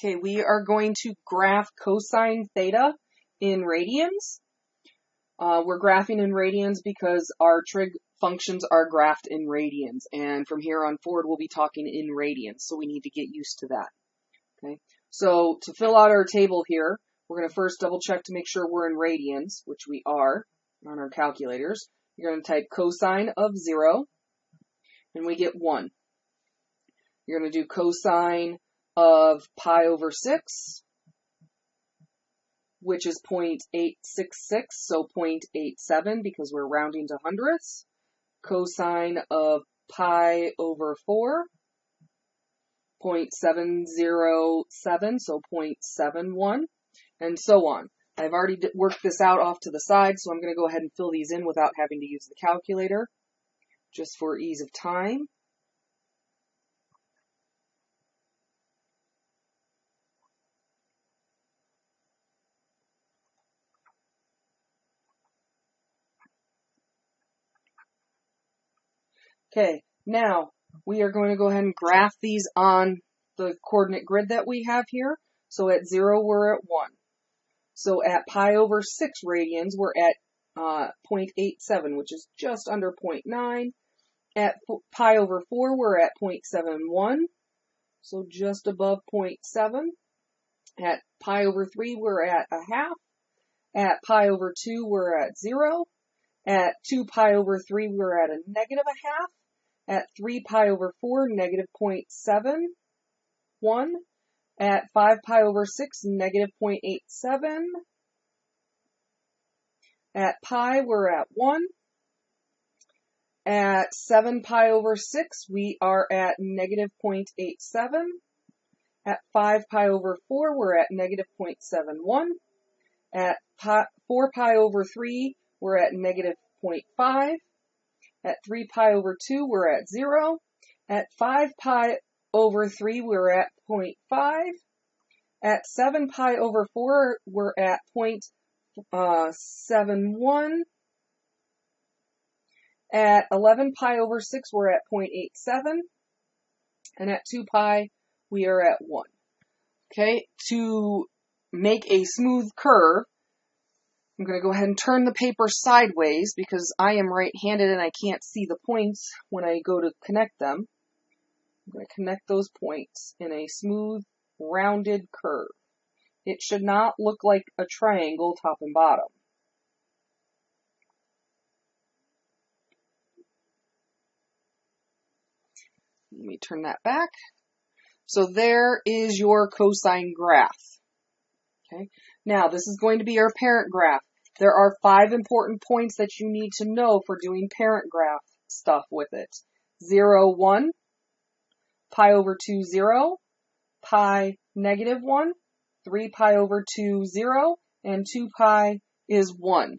Okay, we are going to graph cosine theta in radians. We're graphing in radians because our trig functions are graphed in radians, and from here on forward we'll be talking in radians, so we need to get used to that. Okay, so to fill out our table here, we're going to first double check to make sure we're in radians, which we are on our calculators. You're going to type cosine of 0, and we get 1. You're going to do cosine of pi over 6, which is 0.866, so 0.87 because we're rounding to hundredths. Cosine of pi over 4, 0.707, so 0.71, and so on. I've already worked this out off to the side, so I'm going to go ahead and fill these in without having to use the calculator, just for ease of time. Okay, now we are going to go ahead and graph these on the coordinate grid that we have here. So at 0, we're at 1. So at pi over 6 radians, we're at 0.87, which is just under 0.9. At pi over 4, we're at 0.71, so just above 0.7. At pi over 3, we're at a half. At pi over 2, we're at 0. At 2 pi over 3, we're at a negative a half. At 3 pi over 4, negative 0.71. At 5 pi over 6, negative 0.87. At pi, we're at 1. At 7 pi over 6, we are at negative 0.87. At 5 pi over 4, we're at negative 0.71. At 4 pi over 3, we're at negative 0.5. At 3 pi over 2, we're at 0. At 5 pi over 3, we're at 0.5. At 7 pi over 4, we're at 0.71. At 11 pi over 6, we're at 0.87. And at 2 pi, we are at 1. Okay, to make a smooth curve, I'm going to go ahead and turn the paper sideways because I am right-handed and I can't see the points when I go to connect them. I'm going to connect those points in a smooth, rounded curve. It should not look like a triangle top and bottom. Let me turn that back. So there is your cosine graph. Okay. Now this is going to be our parent graph. There are 5 important points that you need to know for doing parent graph stuff with it. 0, 1, pi over 2, 0, pi negative 1, 3 pi over 2, 0, and 2 pi is 1.